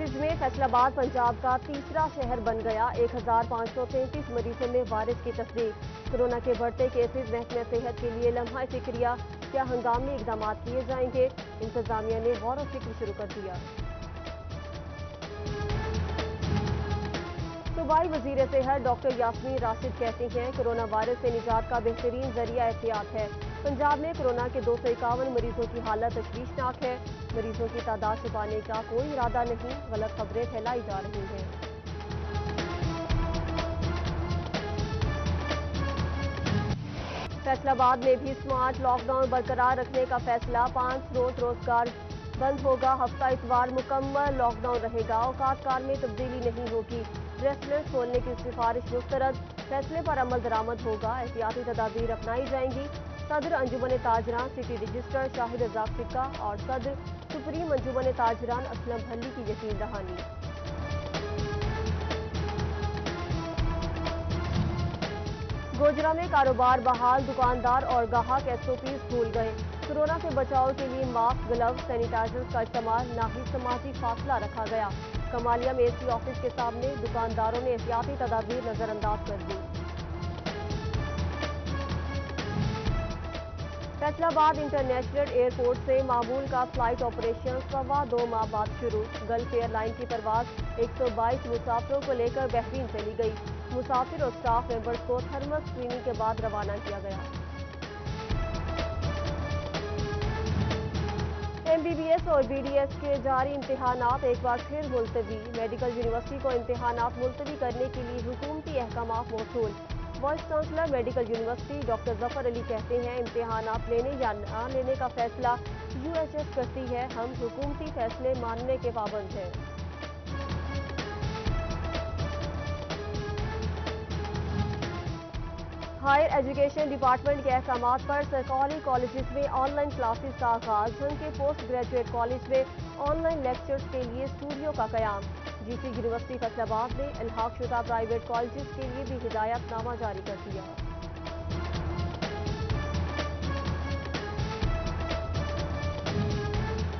Cases میں فیصل آباد پنجاب کا تیسرا شہر بن گیا۔ 1533 مریضوں میں وائرس کی تصدیق۔ کورونا کے بڑھتے کیسز، محکمہ صحت کے لیے لمحہ فکریہ، کیا ہنگامی اقدامات کیے جائیں گے؟ انتظامیہ نے غور و فکر شروع کر دیا۔ صوبائی وزیر صحت ڈاکٹر یاسمین راشد کہتی ہیں، کورونا وائرس سے نجات کا بہترین ذریعہ احتیاط ہے۔ پنجاب میں کورونا کے 251 مریضوں کی حالت تشویشناک ہے۔ مریضوں کی تعداد چھپانے کا کوئی ارادہ نہیں، غلط خبریں پھیلائی جا رہی ہیں۔ فیصل آباد میں بھی سمارٹ لاک ڈاؤن برقرار رکھنے کا فیصلہ۔ 5 روز روزگار بند ہوگا۔ ہفتہ اتوار مکمل لاک ڈاؤن رہے گا۔ اوقات کار میں تبدیلی نہیں ہوگی۔ ریسٹورنٹ کھولنے کی سفارش مسترد۔ فیصلے پر عمل درآمد ہوگا۔ احتیاطی تدابیر اپنائی جائیں گی۔ صدر انجمن تاجران سٹی رجسٹر شاہد رزاق سکہ اور صدر سپریم انجمن تاجران اسلم بھلی کی یقین دہانی۔ گوجرا میں کاروبار بحال، دکاندار اور گاہک SOPs بھول گئے۔ کورونا سے بچاؤ کے لیے ماسک، گلوز، سینیٹائزرز کا استعمال، نہ ہی سماجی فاصلہ رکھا گیا۔ کمالیہ میں AC آفس کے سامنے دکانداروں نے احتیاطی تدابیر نظر انداز کر دی۔ فیصل آباد انٹرنیشنل ایئرپورٹ سے معمول کا فلائٹ آپریشن 2.25 ماہ بعد شروع۔ گلف ایئر لائن کی پرواز 122 مسافروں کو لے کر بحرین چلی گئی۔ مسافر اور سٹاف ممبرز کو تھرمل اسکریننگ کے بعد روانہ کیا گیا۔ MBBS اور BDS کے جاری امتحانات ایک بار پھر ملتوی۔ میڈیکل یونیورسٹی کو امتحانات ملتوی کرنے کے لیے حکومتی احکامات موصول۔ Vice chancellor medical university doctor Zafar Ali کہتے ہیں، امتحانات لینے یا نہ لینے کا فیصلہ UHS کرتی ہے، ہم حکومتی فیصلے ماننے کے پابند ہیں۔ ہائر ایجوکیشن ڈپارٹمنٹ کے احکامات پر سرکاری کالجز میں آن لائن کلاسز کا آغاز۔ جھنگ کے پوسٹ گریجویٹ کالج میں آن لائن لیکچرز کے لیے اسٹوڈیو کا قیام۔ GC یونیورسٹی فیصل آباد نے الحاق شدہ پرائیویٹ کالجز کے لیے بھی ہدایت نامہ جاری کر دیا۔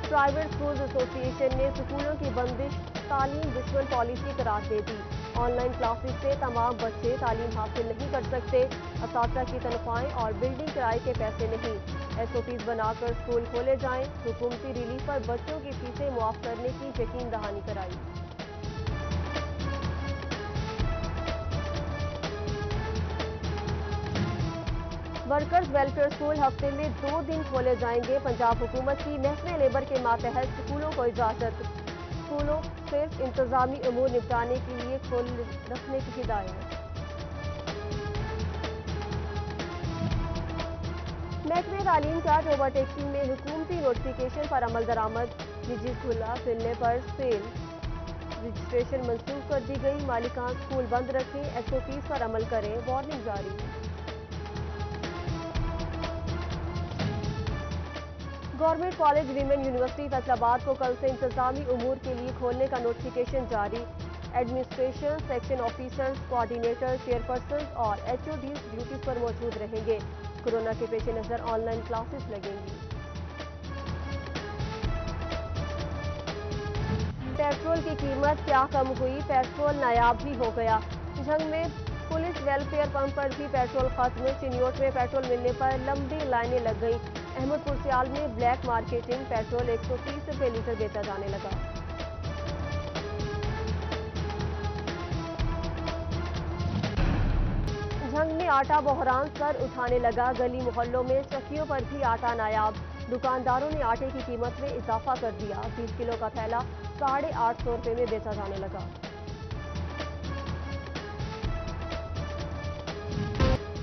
پرائیویٹ اسکولز ایسوسی ایشن نے اسکولوں کی بندش تعلیم دشمن پالیسی قرار دے دی۔ آن لائن کلاسز سے تمام بچے تعلیم حاصل نہیں کر سکتے۔ اساتذہ کی تنخواہیں اور بلڈنگ کرائے کے پیسے نہیں۔ SOPs بنا کر اسکول کھولے جائیں۔ حکومتی ریلیف پر بچوں کی فیسیں معاف کرنے کی یقین دہانی کرائی۔ ورکرز ویلفیئر اسکول ہفتے میں 2 دن کھولے جائیں گے۔ پنجاب حکومت کی محکمہ لیبر کے ماتحت اسکولوں کو اجازت۔ اسکولوں صرف انتظامی امور نپٹانے کے لیے کھول رکھنے کی ہدایت۔ محکمہ تعلیم کا اوور ٹیکنگ میں حکومتی نوٹیفکیشن پر عمل درآمد۔ نجی کھلا ملنے پر سیل رجسٹریشن منسوخ کر دی گئی۔ مالکان اسکول بند رکھیں، SOPs پر عمل کریں، وارننگ جاری۔ Government college women university Faisal آباد کو کل سے انتظامی امور کے لیے کھولنے کا نوٹیفکیشن جاری۔ Administration, section officers, coordinator, chairpersons اور HODs ڈیوٹیز پر موجود رہیں گے۔ کورونا کے پیش نظر آن لائن کلاسز لگیں گی۔ پیٹرول کی قیمت کیا کم ہوئی؟ پیٹرول نایاب ہی ہو گیا۔ جھنگ میں پولیس ویلفیئر پمپ پر بھی پیٹرول ختم۔ چنیوٹ میں پیٹرول ملنے پر لمبی لائنیں لگ گئیں۔ احمد پور سیال میں بلیک مارکیٹنگ، پیٹرول 130 روپے لیٹر بیچا جانے لگا۔ جھنگ میں آٹا بحران سر اٹھانے لگا۔ گلی محلوں میں چکیوں پر بھی آٹا نایاب۔ دکانداروں نے آٹے کی قیمت میں اضافہ کر دیا۔ 20 کلو کا تھیلا 850 روپے میں بیچا جانے لگا۔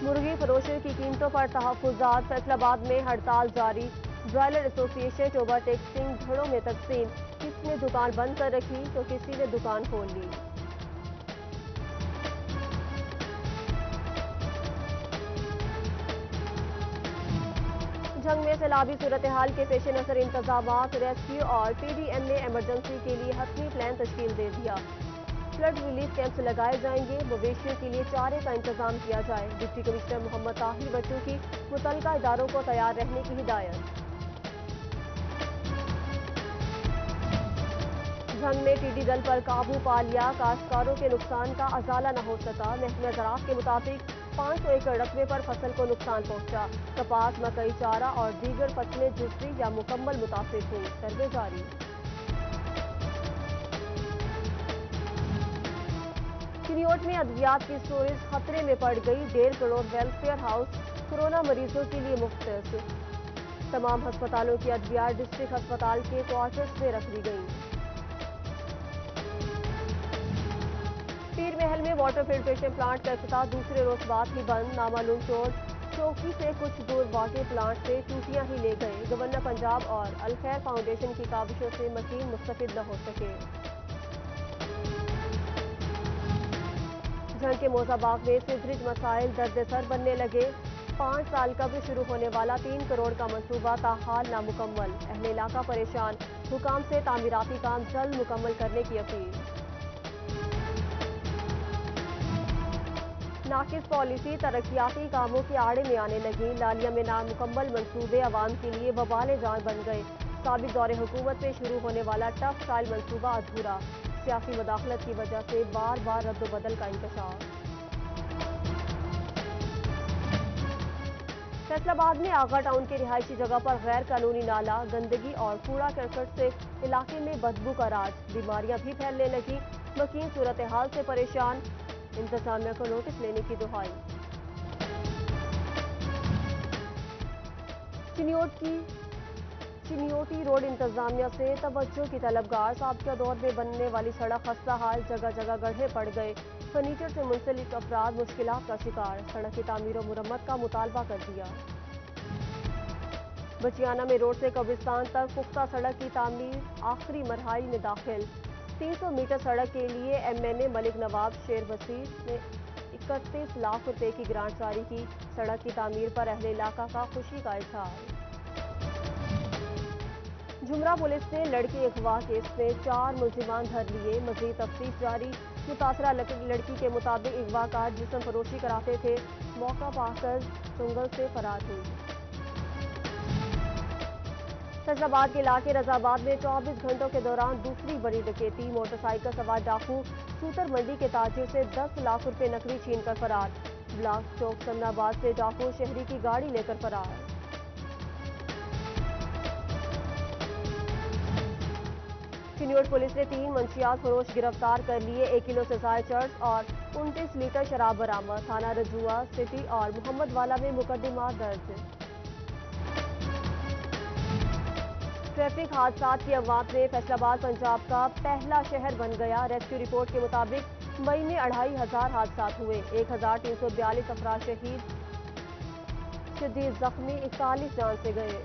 مرغی فروشوں کی قیمتوں پر تحفظات۔ فیصل آباد میں ہڑتال جاری۔ برائلر ایسوسی ایشن اوور ٹیکسنگ دھڑوں میں تقسیم۔ کسی نے دکان بند کر رکھی تو کسی نے دکان کھول لی۔ جھنگ میں سیلابی صورتحال کے پیش نظر انتظامات۔ ریسکیو اور PDM نے ایمرجنسی کے لیے حتمی پلان تشکیل دے دیا۔ فلڈ ریلیف کیمپس لگائے جائیں گے۔ مویشیوں کے لیے چارے کا انتظام کیا جائے۔ ڈپٹی کمشنر محمد طاہر بچوں کی متعلقہ اداروں کو تیار رہنے کی ہدایت۔ جنگ میں ٹیڈی دل پر قابو پا لیا، کاشتکاروں کے نقصان کا ازالہ نہ ہو سکا۔ محکمہ زراعت کے مطابق 500 ایکڑ رقبے پر فصل کو نقصان پہنچا۔ کپاس، مکئی، چارہ اور دیگر فصلیں جزوی یا مکمل متاثر ہوئیں۔ سروے جاری۔ چنیوٹ میں ادویات کی سٹوریج خطرے میں پڑ گئی۔ 1.5 کروڑ ویلفیئر ہاؤس کورونا مریضوں کے لیے مختص۔ تمام ہسپتالوں کی ادویات ڈسٹرکٹ ہسپتال کے کوارٹرز میں رکھ دی گئیں۔ پیر محل میں واٹر فلٹریشن پلانٹ کا افتتاح دوسرے روز بعد ہی بند۔ نامعلوم چور چوکی سے کچھ دور واقع پلانٹ سے ٹوٹیاں ہی لے گئے۔ گورنر پنجاب اور الخیر فاؤنڈیشن کی کاوشوں سے مکین مستفید نہ ہو سکے۔ جھنگ کے موزہ باغ میں سیوریج مسائل درد سر بننے لگے۔ 5 سال قبل شروع ہونے والا 3 کروڑ کا منصوبہ تاحال نامکمل۔ اہل علاقہ پریشان، حکام سے تعمیراتی کام جلد مکمل کرنے کی اپیل۔ ناقص پالیسی ترقیاتی کاموں کے آڑے میں آنے لگی۔ لالیہ میں نامکمل منصوبے عوام کے لیے وبال جان بن گئے۔ سابق دور حکومت میں شروع ہونے والا ٹف ٹائل منصوبہ ادھورا۔ سیاسی مداخلت کی وجہ سے بار بار رد و بدل کا انکشاف۔ فیصل آباد میں آغا ٹاؤن کے رہائشی جگہ پر غیر قانونی نالہ، گندگی اور کوڑا کرکٹ سے علاقے میں بدبو کا راج۔ بیماریاں بھی پھیلنے لگی۔ مکین صورتحال سے پریشان، انتظامیہ کو نوٹس لینے کی دہائی۔ چنیوٹی روڈ انتظامیہ سے توجہ کی طلبگار۔ سابقہ دور میں بننے والی سڑک خستہ حال، جگہ جگہ گڑھے پڑ گئے۔ فرنیچر سے منسلک افراد مشکلات کا شکار۔ سڑک کی تعمیر و مرمت کا مطالبہ کر دیا۔ بچیانہ میں روڈ سے قبرستان تک پختہ سڑک کی تعمیر آخری مراحل میں داخل۔ 300 میٹر سڑک کے لیے MNA ملک نواب شیر وسیع نے 31 لاکھ روپے کی گرانٹ جاری کی۔ سڑک کی تعمیر پر اہل علاقہ کا خوشی کا اظہار۔ جمرہ پولیس نے لڑکی اغوا کیس میں 4 ملزمان دھر لیے۔ مزید تفتیش جاری۔ متاثرہ لڑکی کے مطابق اغوا کار جسم فروشی کراتے تھے، موقع پا کر چنگل سے فرار ہوئی۔ فیصل آباد کے علاقے رضا آباد میں 24 گھنٹوں کے دوران دوسری بڑی ڈکیتی۔ موٹر سائیکل سوار ڈاکو سوتر منڈی کے تاجر سے 10 لاکھ روپے نقدی چھین کر فرار۔ بلاک چوک سمنا آباد سے ڈاکو شہری کی گاڑی لے کر فرار۔ چنیوٹ پولیس نے 3 منشیات فروش گرفتار کر لیے۔ 1 کلو سے زائد چرس اور 29 لیٹر شراب برآمد۔ تھانہ رجوع سٹی اور محمد والا میں مقدمات درج۔ ٹریفک حادثات کی اموات میں فیصل آباد پنجاب کا پہلا شہر بن گیا۔ ریسکیو رپورٹ کے مطابق مئی میں 2500 حادثات ہوئے۔ 1342 افراد شہید، شدید زخمی 41 جان سے گئے۔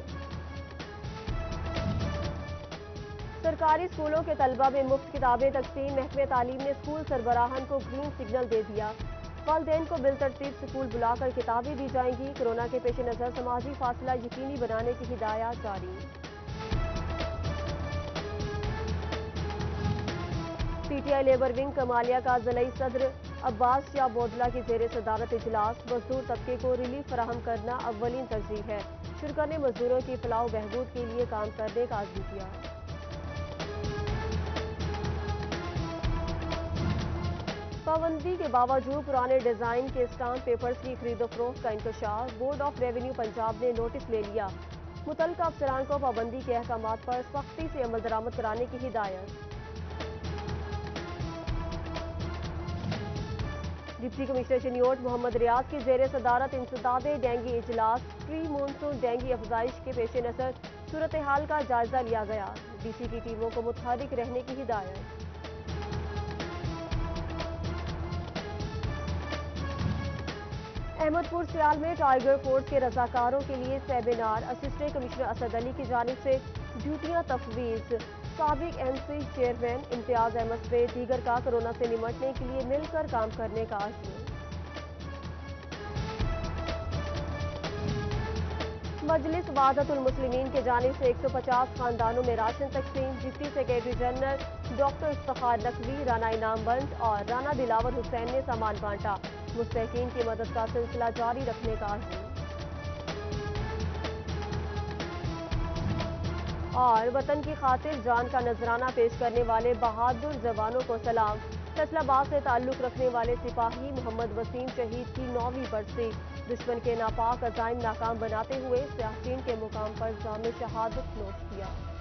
سرکاری اسکولوں کے طلبہ میں مفت کتابیں تقسیم۔ محکمہ تعلیم نے اسکول سربراہان کو گرین سگنل دے دیا۔ والدین کو بالترتیب اسکول بلا کر کتابیں دی جائیں گی۔ کورونا کے پیش نظر سماجی فاصلہ یقینی بنانے کی ہدایات جاری۔ PTI لیبر ونگ کمالیہ کا ضلعی صدر عباس شاہ بودلہ کی زیر صدارت اجلاس۔ مزدور طبقے کو ریلیف فراہم کرنا اولین ترجیح ہے۔ شرکا نے مزدوروں کی فلاح و بہبود کے لیے کام کرنے کا عزم کیا۔ پابندی کے باوجود پرانے ڈیزائن کے اسٹامپ پیپرز کی خرید و فروخت کا انکشاف۔ بورڈ آف ریونیو پنجاب نے نوٹس لے لیا۔ متعلقہ افسران کو پابندی کے احکامات پر سختی سے عمل درآمد کرانے کی ہدایت۔ ڈپٹی کمشنر چنیوٹ محمد ریاض کی زیر صدارت انسداد ڈینگی اجلاس۔ پری مونسون ڈینگی افزائش کے پیش نظر صورتحال کا جائزہ لیا گیا۔ DC کی ٹیموں کو متحرک رہنے کی ہدایت۔ احمد پور سیال میں ٹائیگر فورس کے رضاکاروں کے لیے سیمینار۔ اسسٹنٹ کمشنر اسد علی کی جانب سے ڈیوٹیاں تفویض۔ سابق MC چیئرمین امتیاز احمد سمیت دیگر کا کورونا سے نمٹنے کے لیے مل کر کام کرنے کا عزم۔ مجلس وحدت المسلمین کی جانب سے 150 خاندانوں میں راشن تقسیم۔ Deputy secretary general doctor Iftikhar Naqvi, Rana انعام بخش اور رانا دلاور حسین نے سامان بانٹا۔ مستحقین کی مدد کا سلسلہ جاری رکھنے کا عزم۔ اور وطن کی خاطر جان کا نذرانہ پیش کرنے والے بہادر جوانوں کو سلام۔ فیصل آباد سے تعلق رکھنے والے سپاہی محمد وسیم شہید کی 9ویں برسی۔ دشمن کے ناپاک عزائم ناکام بناتے ہوئے سیاچین کے مقام پر جام شہادت نوش کیا۔